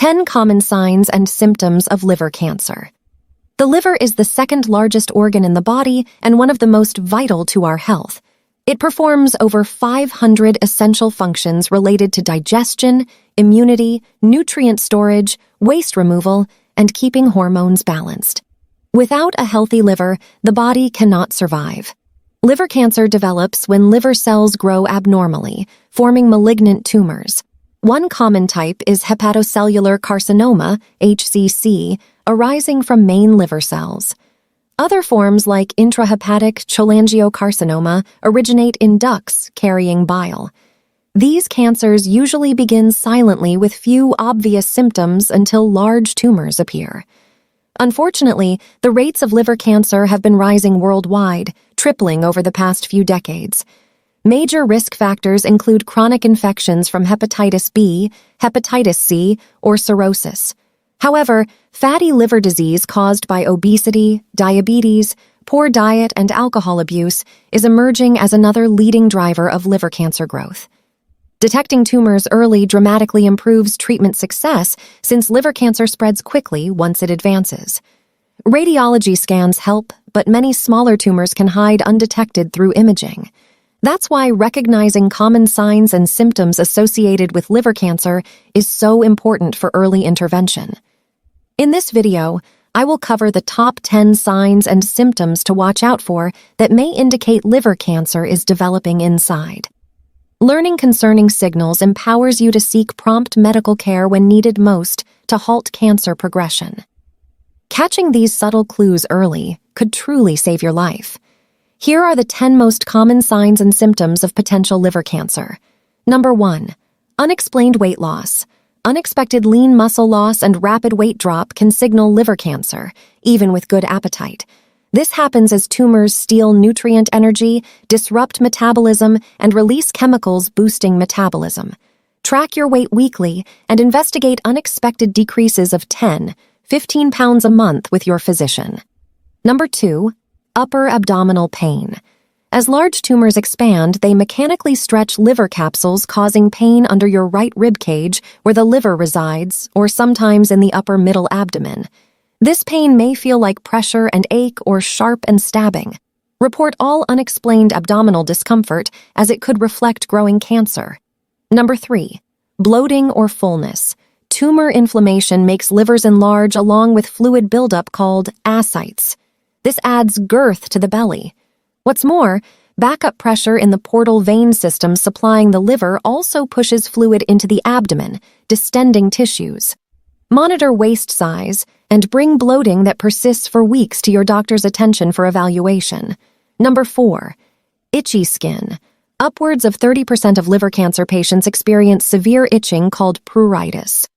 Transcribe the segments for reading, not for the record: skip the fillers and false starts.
10 common signs and symptoms of liver cancer. The liver is the second largest organ in the body and one of the most vital to our health. It performs over 500 essential functions related to digestion, immunity, nutrient storage, waste removal, and keeping hormones balanced. Without a healthy liver, the body cannot survive. Liver cancer develops when liver cells grow abnormally, forming malignant tumors. One common type is hepatocellular carcinoma, HCC, arising from main liver cells. Other forms like intrahepatic cholangiocarcinoma originate in ducts carrying bile. These cancers usually begin silently with few obvious symptoms until large tumors appear. Unfortunately, the rates of liver cancer have been rising worldwide, tripling over the past few decades. Major risk factors include chronic infections from hepatitis B, hepatitis C, or cirrhosis. However, fatty liver disease caused by obesity, diabetes, poor diet, and alcohol abuse is emerging as another leading driver of liver cancer growth. Detecting tumors early dramatically improves treatment success since liver cancer spreads quickly once it advances. Radiology scans help, but many smaller tumors can hide undetected through imaging. That's why recognizing common signs and symptoms associated with liver cancer is so important for early intervention. In this video, I will cover the top 10 signs and symptoms to watch out for that may indicate liver cancer is developing inside. Learning concerning signals empowers you to seek prompt medical care when needed most to halt cancer progression. Catching these subtle clues early could truly save your life. Here are the 10 most common signs and symptoms of potential liver cancer. Number 1. Unexplained weight loss. Unexpected lean muscle loss and rapid weight drop can signal liver cancer, even with good appetite. This happens as tumors steal nutrient energy, disrupt metabolism, and release chemicals boosting metabolism. Track your weight weekly and investigate unexpected decreases of 10-15 pounds a month with your physician. Number 2. Upper abdominal pain. As large tumors expand, they mechanically stretch liver capsules, causing pain under your right rib cage where the liver resides, or sometimes in the upper middle abdomen. This pain may feel like pressure and ache or sharp and stabbing. Report all unexplained abdominal discomfort as it could reflect growing cancer. Number 3. Bloating or fullness. Tumor inflammation makes livers enlarge along with fluid buildup called ascites. This adds girth to the belly. What's more, backup pressure in the portal vein system supplying the liver also pushes fluid into the abdomen, distending tissues. Monitor waist size and bring bloating that persists for weeks to your doctor's attention for evaluation. Number 4. Itchy skin. Upwards of 30% of liver cancer patients experience severe itching called pruritus.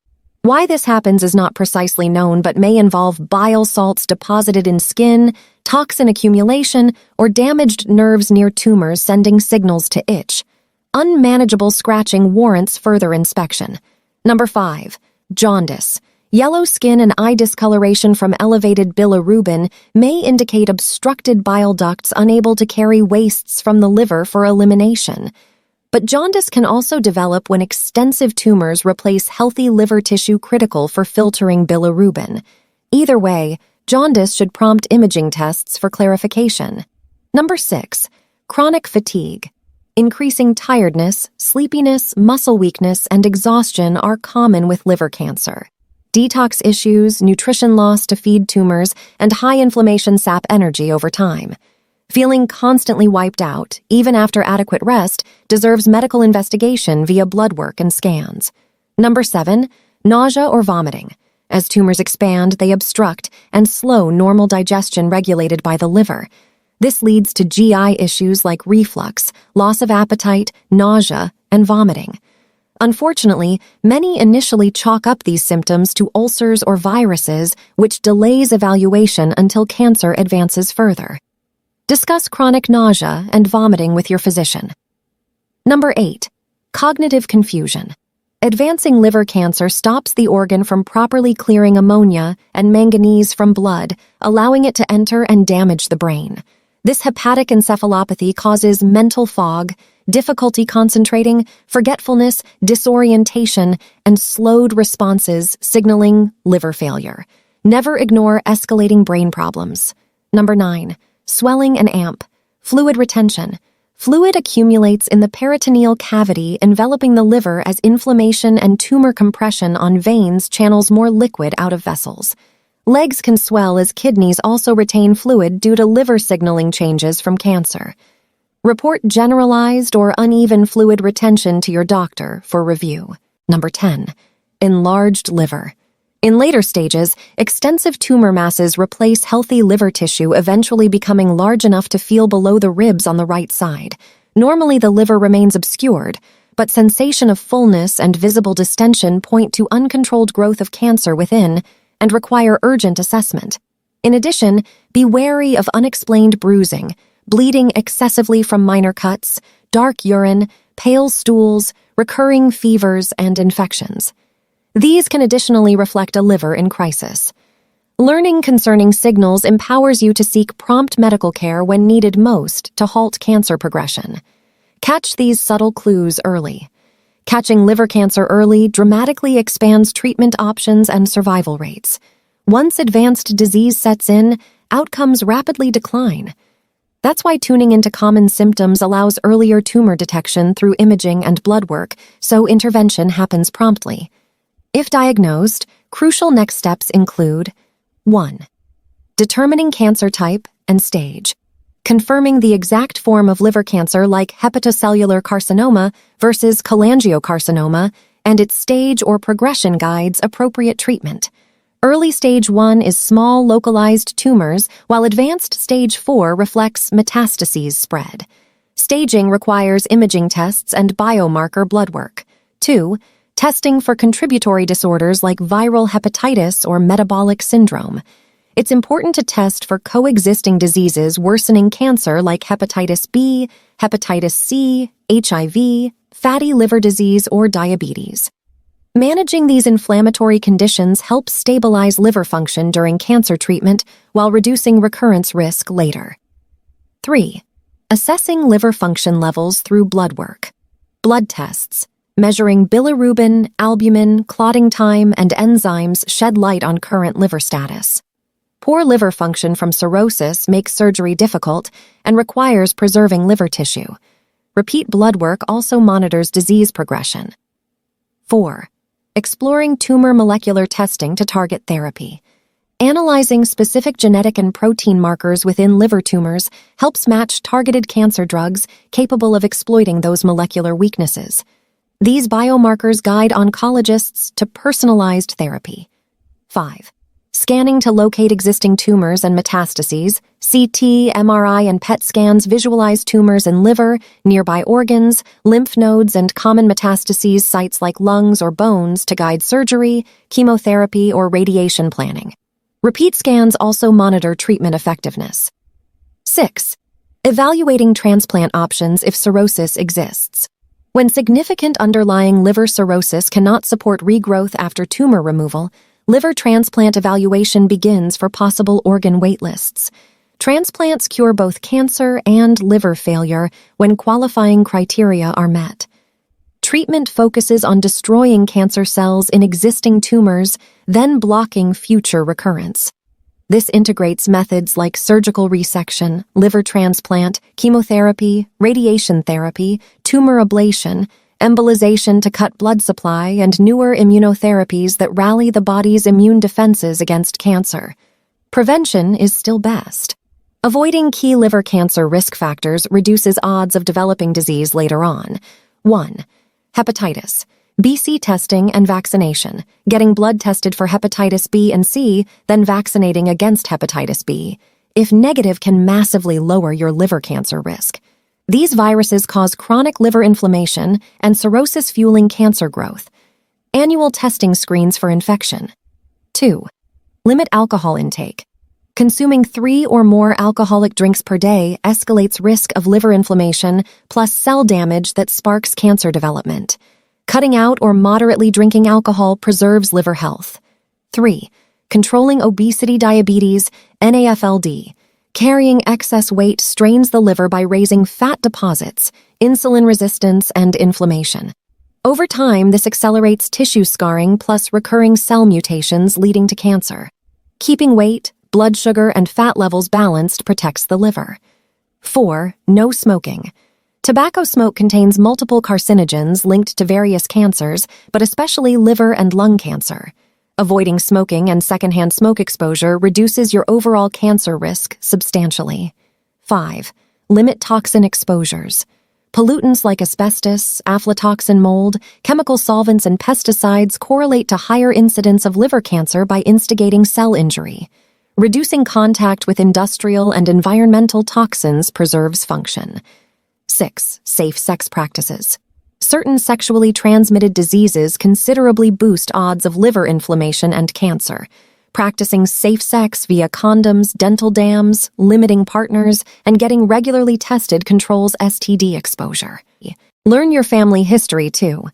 Why this happens is not precisely known but may involve bile salts deposited in skin, toxin accumulation, or damaged nerves near tumors sending signals to itch. Unmanageable scratching warrants further inspection. Number 5. Jaundice. Yellow skin and eye discoloration from elevated bilirubin may indicate obstructed bile ducts unable to carry wastes from the liver for elimination. But jaundice can also develop when extensive tumors replace healthy liver tissue critical for filtering bilirubin. Either way, jaundice should prompt imaging tests for clarification. Number 6. Chronic fatigue. Increasing tiredness, sleepiness, muscle weakness, and exhaustion are common with liver cancer. Detox issues, nutrition loss to feed tumors, and high inflammation sap energy over time. Feeling constantly wiped out, even after adequate rest, deserves medical investigation via blood work and scans. Number 7. Nausea or vomiting. As tumors expand, they obstruct and slow normal digestion regulated by the liver. This leads to GI issues like reflux, loss of appetite, nausea, and vomiting. Unfortunately, many initially chalk up these symptoms to ulcers or viruses, which delays evaluation until cancer advances further. Discuss chronic nausea and vomiting with your physician. Number 8. Cognitive confusion. Advancing liver cancer stops the organ from properly clearing ammonia and manganese from blood, allowing it to enter and damage the brain. This hepatic encephalopathy causes mental fog, difficulty concentrating, forgetfulness, disorientation, and slowed responses, signaling liver failure. Never ignore escalating brain problems. Number 9. Swelling and amp. Fluid retention. Fluid accumulates in the peritoneal cavity, enveloping the liver as inflammation and tumor compression on veins channels more liquid out of vessels. Legs can swell as kidneys also retain fluid due to liver signaling changes from cancer. Report generalized or uneven fluid retention to your doctor for review. Number 10. Enlarged liver. In later stages, extensive tumor masses replace healthy liver tissue, eventually becoming large enough to feel below the ribs on the right side. Normally, the liver remains obscured, but sensation of fullness and visible distension point to uncontrolled growth of cancer within and require urgent assessment. In addition, be wary of unexplained bruising, bleeding excessively from minor cuts, dark urine, pale stools, recurring fevers, and infections. These can additionally reflect a liver in crisis. Learning concerning signals empowers you to seek prompt medical care when needed most to halt cancer progression. Catch these subtle clues early. Catching liver cancer early dramatically expands treatment options and survival rates. Once advanced disease sets in, outcomes rapidly decline. That's why tuning into common symptoms allows earlier tumor detection through imaging and blood work, so intervention happens promptly. If diagnosed, crucial next steps include 1. Determining cancer type and stage. Confirming the exact form of liver cancer like hepatocellular carcinoma versus cholangiocarcinoma and its stage or progression guides appropriate treatment. Early stage 1 is small localized tumors, while advanced stage 4 reflects metastases spread. Staging requires imaging tests and biomarker blood work. 2. Testing for contributory disorders like viral hepatitis or metabolic syndrome. It's important to test for coexisting diseases worsening cancer like hepatitis B, hepatitis C, HIV, fatty liver disease, or diabetes. Managing these inflammatory conditions helps stabilize liver function during cancer treatment while reducing recurrence risk later. 3. Assessing liver function levels through blood work. Blood tests, measuring bilirubin, albumin, clotting time, and enzymes shed light on current liver status. Poor liver function from cirrhosis makes surgery difficult and requires preserving liver tissue. Repeat blood work also monitors disease progression. 4. Exploring tumor molecular testing to target therapy. Analyzing specific genetic and protein markers within liver tumors helps match targeted cancer drugs capable of exploiting those molecular weaknesses. These biomarkers guide oncologists to personalized therapy. 5. Scanning to locate existing tumors and metastases. CT, MRI, and PET scans visualize tumors in liver, nearby organs, lymph nodes, and common metastases sites like lungs or bones to guide surgery, chemotherapy, or radiation planning. Repeat scans also monitor treatment effectiveness. 6. Evaluating transplant options if cirrhosis exists. When significant underlying liver cirrhosis cannot support regrowth after tumor removal, liver transplant evaluation begins for possible organ waitlists. Transplants cure both cancer and liver failure when qualifying criteria are met. Treatment focuses on destroying cancer cells in existing tumors, then blocking future recurrence. This integrates methods like surgical resection, liver transplant, chemotherapy, radiation therapy, tumor ablation, embolization to cut blood supply, and newer immunotherapies that rally the body's immune defenses against cancer. Prevention is still best. Avoiding key liver cancer risk factors reduces odds of developing disease later on. 1. Hepatitis. BC testing and vaccination. Getting blood tested for hepatitis B and C, then vaccinating against hepatitis B. If negative, can massively lower your liver cancer risk. These viruses cause chronic liver inflammation and cirrhosis fueling cancer growth. Annual testing screens for infection. 2. Limit alcohol intake. Consuming 3 or more alcoholic drinks per day escalates risk of liver inflammation plus cell damage that sparks cancer development. Cutting out or moderately drinking alcohol preserves liver health. 3. Controlling obesity, diabetes, NAFLD. Carrying excess weight strains the liver by raising fat deposits, insulin resistance, and inflammation. Over time, this accelerates tissue scarring plus recurring cell mutations leading to cancer. Keeping weight, blood sugar, and fat levels balanced protects the liver. 4. No smoking. Tobacco smoke contains multiple carcinogens linked to various cancers, but especially liver and lung cancer. Avoiding smoking and secondhand smoke exposure reduces your overall cancer risk substantially. 5. Limit toxin exposures. Pollutants like asbestos, aflatoxin mold, chemical solvents, and pesticides correlate to higher incidence of liver cancer by instigating cell injury. Reducing contact with industrial and environmental toxins preserves function. 6. Safe sex practices. Certain sexually transmitted diseases considerably boost odds of liver inflammation and cancer. Practicing safe sex via condoms, dental dams, limiting partners, and getting regularly tested controls STD exposure. Learn your family history, too.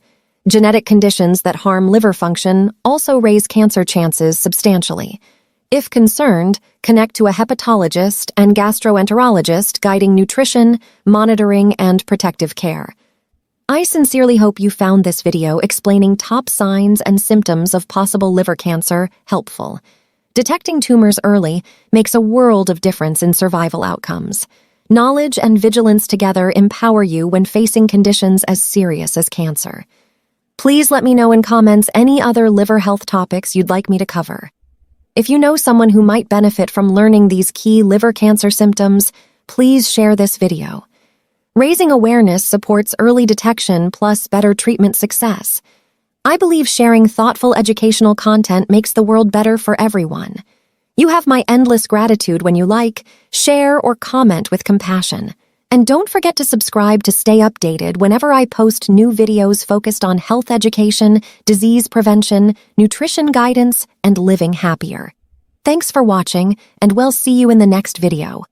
Genetic conditions that harm liver function also raise cancer chances substantially. If concerned, connect to a hepatologist and gastroenterologist guiding nutrition, monitoring, and protective care. I sincerely hope you found this video explaining top signs and symptoms of possible liver cancer helpful. Detecting tumors early makes a world of difference in survival outcomes. Knowledge and vigilance together empower you when facing conditions as serious as cancer. Please let me know in comments any other liver health topics you'd like me to cover. If you know someone who might benefit from learning these key liver cancer symptoms, please share this video. Raising awareness supports early detection plus better treatment success. I believe sharing thoughtful educational content makes the world better for everyone. You have my endless gratitude when you like, share, or comment with compassion. And don't forget to subscribe to stay updated whenever I post new videos focused on health education, disease prevention, nutrition guidance, and living happier. Thanks for watching, and we'll see you in the next video.